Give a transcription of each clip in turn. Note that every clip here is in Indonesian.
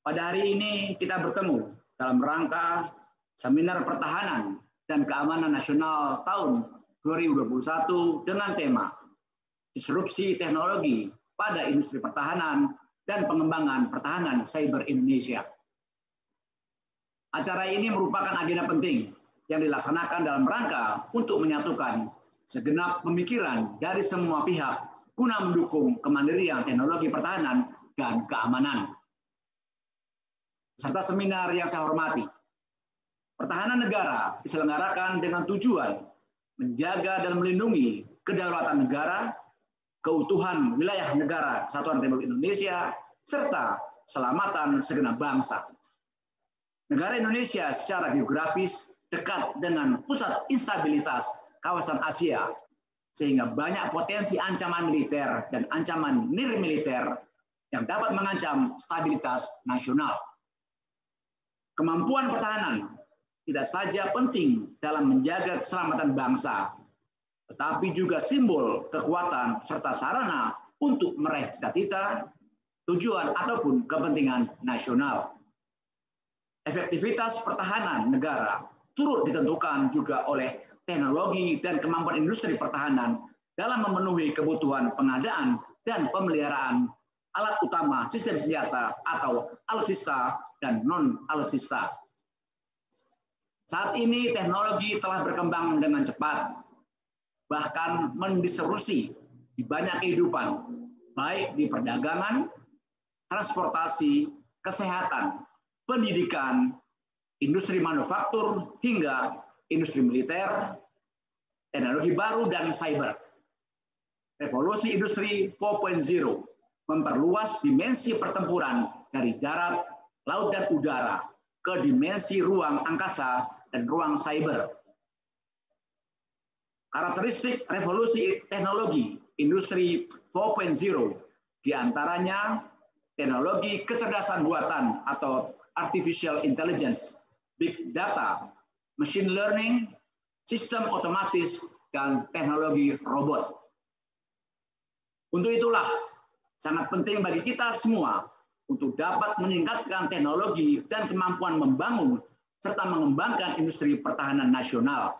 Pada hari ini kita bertemu dalam rangka Seminar Pertahanan dan Keamanan Nasional tahun 2021 dengan tema Disrupsi Teknologi pada Industri Pertahanan dan Pengembangan Pertahanan Cyber Indonesia. Acara ini merupakan agenda penting yang dilaksanakan dalam rangka untuk menyatukan segenap pemikiran dari semua pihak guna mendukung kemandirian teknologi pertahanan dan keamanan. Serta seminar yang saya hormati, pertahanan negara diselenggarakan dengan tujuan menjaga dan melindungi kedaulatan negara, keutuhan wilayah negara Kesatuan Republik Indonesia, serta keselamatan segenap bangsa. Negara Indonesia secara geografis dekat dengan pusat instabilitas kawasan Asia, sehingga banyak potensi ancaman militer dan ancaman nirmiliter yang dapat mengancam stabilitas nasional. Kemampuan pertahanan tidak saja penting dalam menjaga keselamatan bangsa, tetapi juga simbol kekuatan serta sarana untuk meraih cita-cita, tujuan ataupun kepentingan nasional. Efektivitas pertahanan negara turut ditentukan juga oleh teknologi dan kemampuan industri pertahanan dalam memenuhi kebutuhan pengadaan dan pemeliharaan alat utama sistem senjata atau alutsista dan non-alutsista. Saat ini teknologi telah berkembang dengan cepat, bahkan mendisrupsi di banyak kehidupan, baik di perdagangan, transportasi, kesehatan, pendidikan, industri manufaktur, hingga industri militer, teknologi baru, dan cyber. Revolusi industri 4.0 memperluas dimensi pertempuran dari darat, laut, dan udara ke dimensi ruang angkasa dan ruang cyber. Karakteristik revolusi teknologi industri 4.0 diantaranya teknologi kecerdasan buatan atau artificial intelligence, big data, machine learning, sistem otomatis, dan teknologi robot. Untuk itulah sangat penting bagi kita semua untuk dapat meningkatkan teknologi dan kemampuan membangun serta mengembangkan industri pertahanan nasional.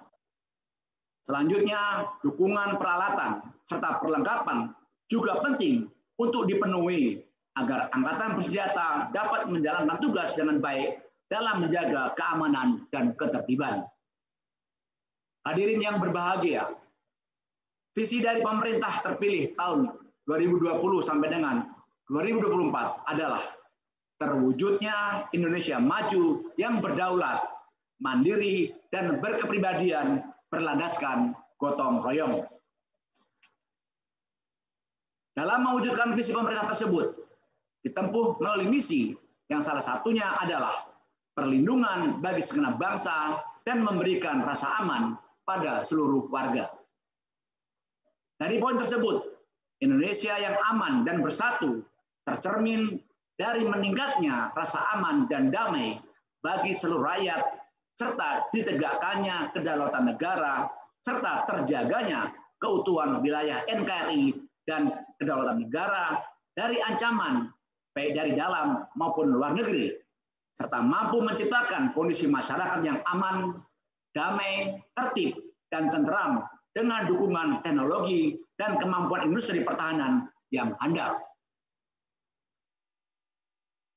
Selanjutnya, dukungan peralatan serta perlengkapan juga penting untuk dipenuhi agar angkatan bersenjata dapat menjalankan tugas dengan baik dalam menjaga keamanan dan ketertiban. Hadirin yang berbahagia, visi dari pemerintah terpilih tahun 2020 sampai dengan 2024 adalah terwujudnya Indonesia maju yang berdaulat, mandiri, dan berkepribadian berlandaskan gotong royong. Dalam mewujudkan visi pemerintah tersebut, ditempuh melalui misi yang salah satunya adalah perlindungan bagi segenap bangsa dan memberikan rasa aman pada seluruh warga. Dari poin tersebut, Indonesia yang aman dan bersatu tercermin dari meningkatnya rasa aman dan damai bagi seluruh rakyat, serta ditegakkannya kedaulatan negara, serta terjaganya keutuhan wilayah NKRI dan kedaulatan negara dari ancaman baik dari dalam maupun luar negeri, serta mampu menciptakan kondisi masyarakat yang aman, damai, tertib, dan tenteram dengan dukungan teknologi dan kemampuan industri pertahanan yang handal.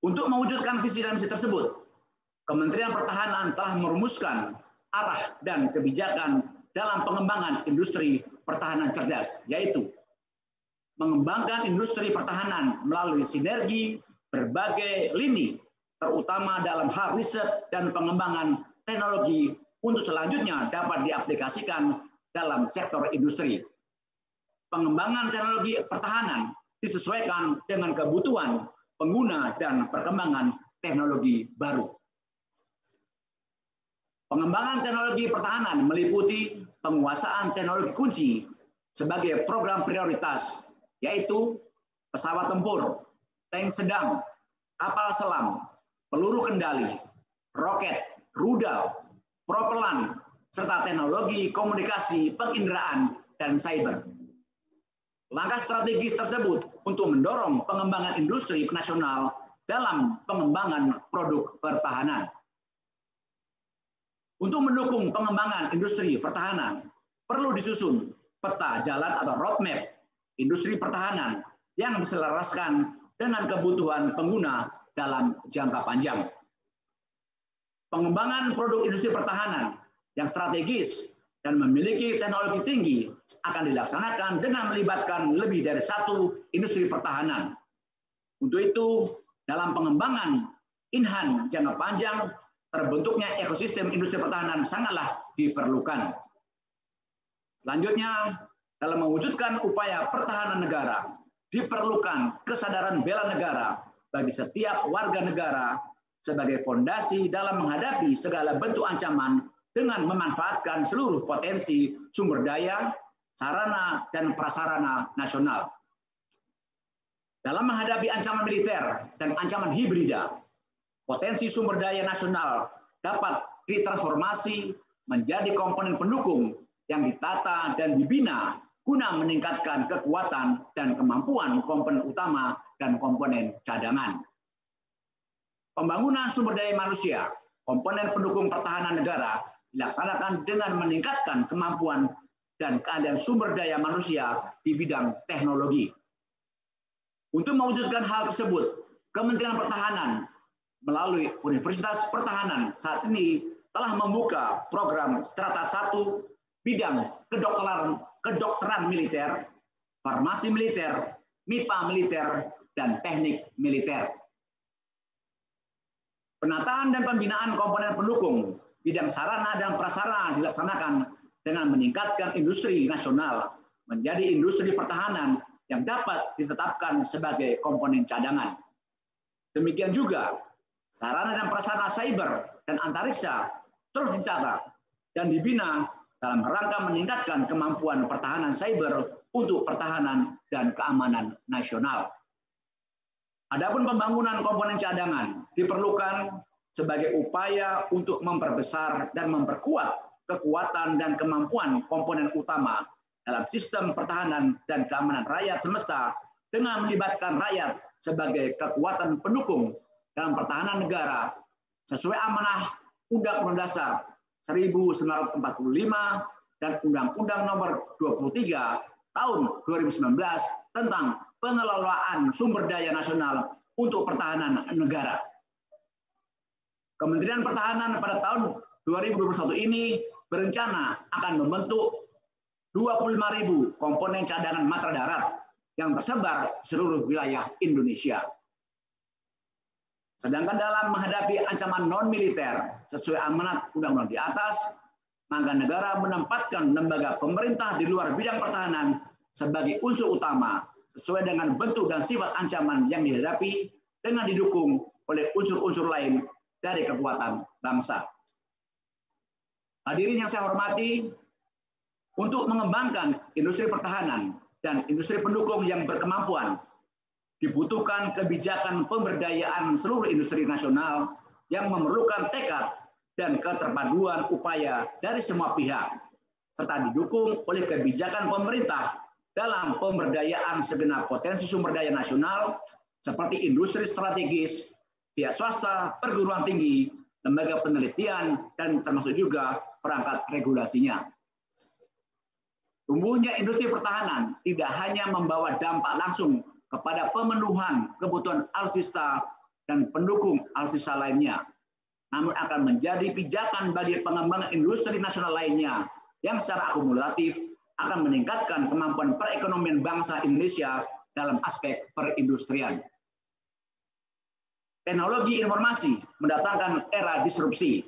Untuk mewujudkan visi dan misi tersebut, Kementerian Pertahanan telah merumuskan arah dan kebijakan dalam pengembangan industri pertahanan cerdas, yaitu mengembangkan industri pertahanan melalui sinergi berbagai lini, terutama dalam hal riset dan pengembangan teknologi untuk selanjutnya dapat diaplikasikan dalam sektor industri. Pengembangan teknologi pertahanan disesuaikan dengan kebutuhan pengguna dan perkembangan teknologi baru. Pengembangan teknologi pertahanan meliputi penguasaan teknologi kunci sebagai program prioritas, yaitu pesawat tempur, tank sedang, kapal selam, peluru kendali, roket, rudal, propelan, serta teknologi komunikasi, penginderaan, dan cyber. Langkah strategis tersebut untuk mendorong pengembangan industri nasional dalam pengembangan produk pertahanan. Untuk mendukung pengembangan industri pertahanan, perlu disusun peta jalan atau roadmap industri pertahanan yang diselaraskan dengan kebutuhan pengguna dalam jangka panjang. Pengembangan produk industri pertahanan yang strategis dan memiliki teknologi tinggi akan dilaksanakan dengan melibatkan lebih dari satu industri pertahanan. Untuk itu, dalam pengembangan Inhan jangka panjang, terbentuknya ekosistem industri pertahanan sangatlah diperlukan. Selanjutnya, dalam mewujudkan upaya pertahanan negara, diperlukan kesadaran bela negara bagi setiap warga negara sebagai fondasi dalam menghadapi segala bentuk ancaman dengan memanfaatkan seluruh potensi sumber daya, sarana, dan prasarana nasional. Dalam menghadapi ancaman militer dan ancaman hibrida, potensi sumber daya nasional dapat ditransformasi menjadi komponen pendukung yang ditata dan dibina guna meningkatkan kekuatan dan kemampuan komponen utama dan komponen cadangan. Pembangunan sumber daya manusia, komponen pendukung pertahanan negara, dilaksanakan dengan meningkatkan kemampuan dan keahlian sumber daya manusia di bidang teknologi. Untuk mewujudkan hal tersebut, Kementerian Pertahanan melalui Universitas Pertahanan saat ini telah membuka program Strata 1 bidang kedokteran militer, farmasi militer, MIPA militer, dan teknik militer. Penataan dan pembinaan komponen pendukung bidang sarana dan prasarana dilaksanakan dengan meningkatkan industri nasional menjadi industri pertahanan yang dapat ditetapkan sebagai komponen cadangan. Demikian juga, sarana dan prasarana cyber dan antariksa terus dicatat dan dibina dalam rangka meningkatkan kemampuan pertahanan cyber untuk pertahanan dan keamanan nasional. Adapun pembangunan komponen cadangan diperlukan sebagai upaya untuk memperbesar dan memperkuat kekuatan dan kemampuan komponen utama dalam sistem pertahanan dan keamanan rakyat semesta dengan melibatkan rakyat sebagai kekuatan pendukung dalam pertahanan negara sesuai amanah Undang-Undang Dasar 1945 dan Undang-Undang Nomor 23 Tahun 2019 tentang pengelolaan sumber daya nasional untuk pertahanan negara. Kementerian Pertahanan pada tahun 2021 ini berencana akan membentuk 25.000 komponen cadangan matra darat yang tersebar seluruh wilayah Indonesia. Sedangkan dalam menghadapi ancaman non-militer sesuai amanat undang-undang di atas, maka negara menempatkan lembaga pemerintah di luar bidang pertahanan sebagai unsur utama sesuai dengan bentuk dan sifat ancaman yang dihadapi dengan didukung oleh unsur-unsur lain dari kekuatan bangsa. Hadirin yang saya hormati, untuk mengembangkan industri pertahanan dan industri pendukung yang berkemampuan, dibutuhkan kebijakan pemberdayaan seluruh industri nasional yang memerlukan tekad dan keterpaduan upaya dari semua pihak, serta didukung oleh kebijakan pemerintah dalam pemberdayaan segenap potensi sumber daya nasional seperti industri strategis, pihak swasta, perguruan tinggi, lembaga penelitian, dan termasuk juga perangkat regulasinya. Tumbuhnya industri pertahanan tidak hanya membawa dampak langsung kepada pemenuhan kebutuhan alutsista dan pendukung alutsista lainnya, namun akan menjadi pijakan bagi pengembangan industri nasional lainnya yang secara akumulatif akan meningkatkan kemampuan perekonomian bangsa Indonesia dalam aspek perindustrian. Teknologi informasi mendatangkan era disrupsi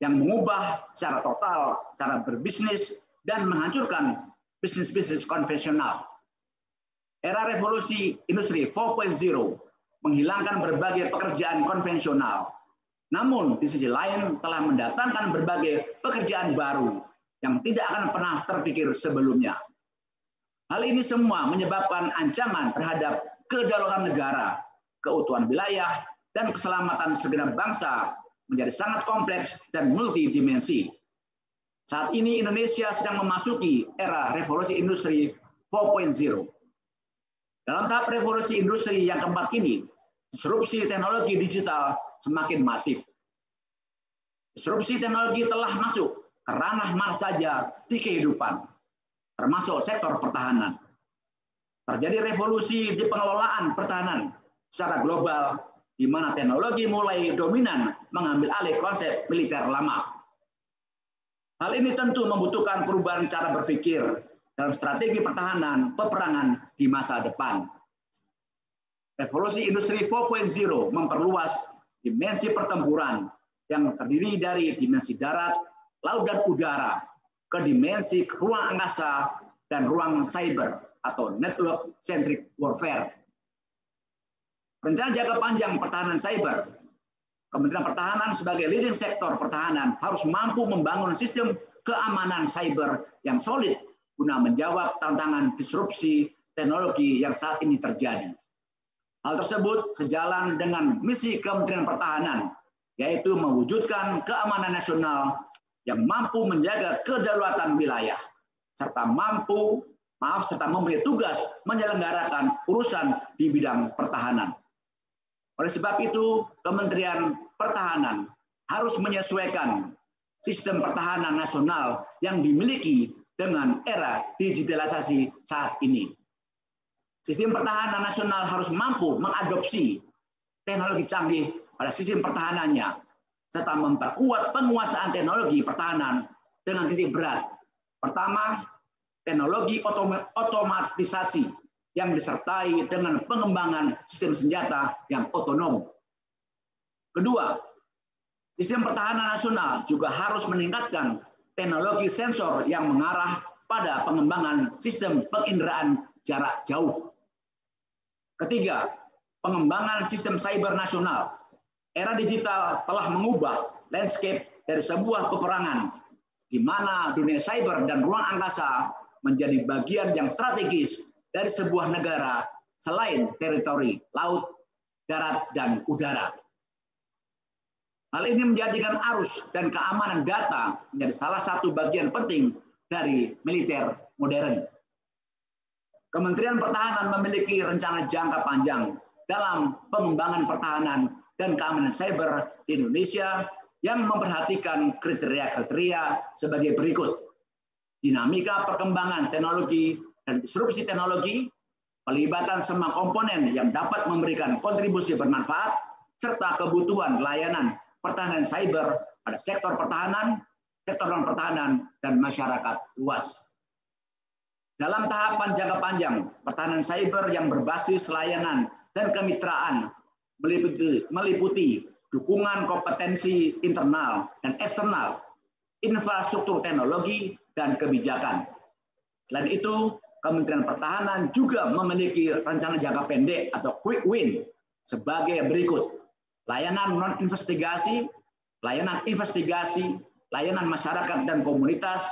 yang mengubah secara total cara berbisnis dan menghancurkan bisnis-bisnis konvensional. Era revolusi industri 4.0 menghilangkan berbagai pekerjaan konvensional. Namun di sisi lain telah mendatangkan berbagai pekerjaan baru yang tidak akan pernah terpikir sebelumnya. Hal ini semua menyebabkan ancaman terhadap kedaulatan negara, keutuhan wilayah, dan keselamatan segenap bangsa menjadi sangat kompleks dan multidimensi. Saat ini Indonesia sedang memasuki era revolusi industri 4.0. Dalam tahap revolusi industri yang keempat ini, disrupsi teknologi digital semakin masif. Disrupsi teknologi telah masuk ke ranah mana saja di kehidupan, termasuk sektor pertahanan. Terjadi revolusi di pengelolaan pertahanan secara global, di mana teknologi mulai dominan mengambil alih konsep militer lama. Hal ini tentu membutuhkan perubahan cara berpikir dalam strategi pertahanan peperangan di masa depan. Revolusi Industri 4.0 memperluas dimensi pertempuran yang terdiri dari dimensi darat, laut, dan udara ke dimensi ruang angkasa dan ruang cyber atau network centric warfare. Rencana jangka panjang pertahanan cyber, Kementerian Pertahanan sebagai leading sektor pertahanan harus mampu membangun sistem keamanan cyber yang solid guna menjawab tantangan disrupsi teknologi yang saat ini terjadi. Hal tersebut sejalan dengan misi Kementerian Pertahanan, yaitu mewujudkan keamanan nasional yang mampu menjaga kedaulatan wilayah, serta mempunyai tugas menyelenggarakan urusan di bidang pertahanan. Oleh sebab itu, Kementerian Pertahanan harus menyesuaikan sistem pertahanan nasional yang dimiliki dengan era digitalisasi saat ini. Sistem pertahanan nasional harus mampu mengadopsi teknologi canggih pada sistem pertahanannya, serta memperkuat penguasaan teknologi pertahanan dengan titik berat. Pertama, teknologi otomatisasi yang disertai dengan pengembangan sistem senjata yang otonom. Kedua, sistem pertahanan nasional juga harus meningkatkan teknologi sensor yang mengarah pada pengembangan sistem penginderaan jarak jauh. Ketiga, pengembangan sistem cyber nasional. Era digital telah mengubah landscape dari sebuah peperangan, di mana dunia cyber dan ruang angkasa menjadi bagian yang strategis dari sebuah negara selain teritori laut, darat, dan udara. Hal ini menjadikan arus dan keamanan data menjadi salah satu bagian penting dari militer modern. Kementerian Pertahanan memiliki rencana jangka panjang dalam pengembangan pertahanan dan keamanan cyber di Indonesia yang memperhatikan kriteria-kriteria sebagai berikut. Dinamika perkembangan teknologi dan disrupsi teknologi, pelibatan semua komponen yang dapat memberikan kontribusi bermanfaat, serta kebutuhan layanan pertahanan cyber pada sektor pertahanan, sektor non-pertahanan, dan masyarakat luas. Dalam tahapan jangka panjang, pertahanan cyber yang berbasis layanan dan kemitraan meliputi dukungan kompetensi internal dan eksternal, infrastruktur teknologi, dan kebijakan. Selain itu, Kementerian Pertahanan juga memiliki rencana jangka pendek atau quick win sebagai berikut. Layanan non-investigasi, layanan investigasi, layanan masyarakat dan komunitas,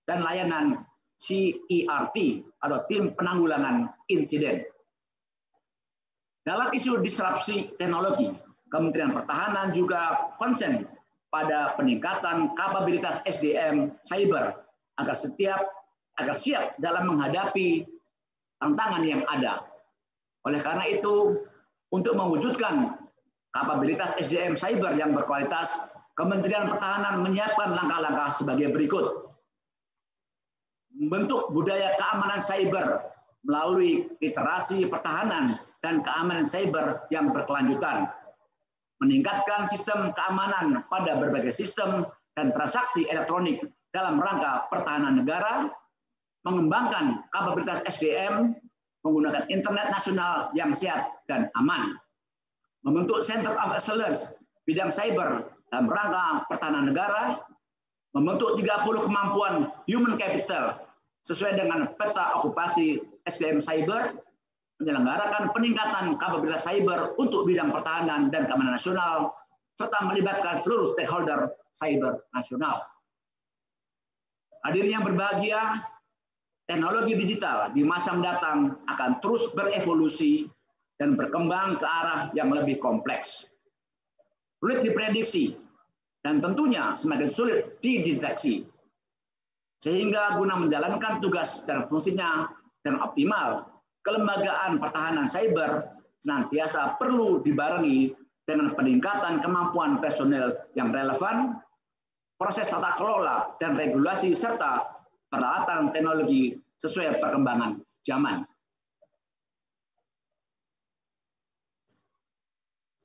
dan layanan CERT atau tim penanggulangan insiden. Dalam isu disrupsi teknologi, Kementerian Pertahanan juga konsen pada peningkatan kapabilitas SDM cyber agar siap dalam menghadapi tantangan yang ada. Oleh karena itu, untuk mewujudkan kapabilitas SDM cyber yang berkualitas, Kementerian Pertahanan menyiapkan langkah-langkah sebagai berikut. Membentuk budaya keamanan cyber melalui literasi pertahanan dan keamanan cyber yang berkelanjutan. Meningkatkan sistem keamanan pada berbagai sistem dan transaksi elektronik dalam rangka pertahanan negara, mengembangkan kapabilitas SDM menggunakan internet nasional yang sehat dan aman, membentuk Center of Excellence bidang cyber dalam rangka pertahanan negara, membentuk 30 kemampuan human capital sesuai dengan peta okupasi SDM cyber, menyelenggarakan peningkatan kapabilitas cyber untuk bidang pertahanan dan keamanan nasional, serta melibatkan seluruh stakeholder cyber nasional. Hadirin yang berbahagia, teknologi digital di masa mendatang akan terus berevolusi dan berkembang ke arah yang lebih kompleks. Sulit diprediksi dan tentunya semakin sulit dideteksi. Sehingga guna menjalankan tugas dan fungsinya dan optimal, kelembagaan pertahanan cyber senantiasa perlu dibarengi dengan peningkatan kemampuan personel yang relevan, proses tata kelola dan regulasi, serta peralatan teknologi sesuai perkembangan zaman.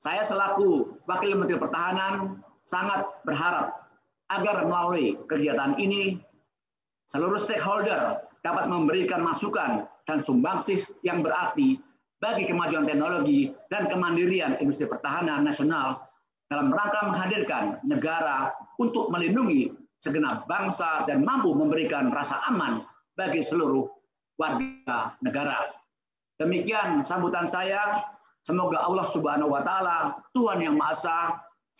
Saya selaku Wakil Menteri Pertahanan sangat berharap agar melalui kegiatan ini seluruh stakeholder dapat memberikan masukan dan sumbangsih yang berarti bagi kemajuan teknologi dan kemandirian industri pertahanan nasional dalam rangka menghadirkan negara untuk melindungi segenap bangsa dan mampu memberikan rasa aman bagi seluruh warga negara. Demikian sambutan saya. Semoga Allah Subhanahu wa Ta'ala, Tuhan yang Maha Esa,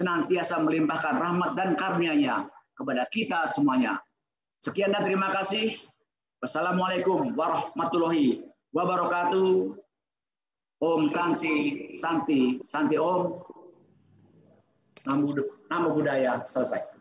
senantiasa melimpahkan rahmat dan karunia-Nya kepada kita semuanya. Sekian dan terima kasih. Wassalamualaikum warahmatullahi wabarakatuh. Om Santi, Santi, Santi Om. Namo Buddhaya. Selesai.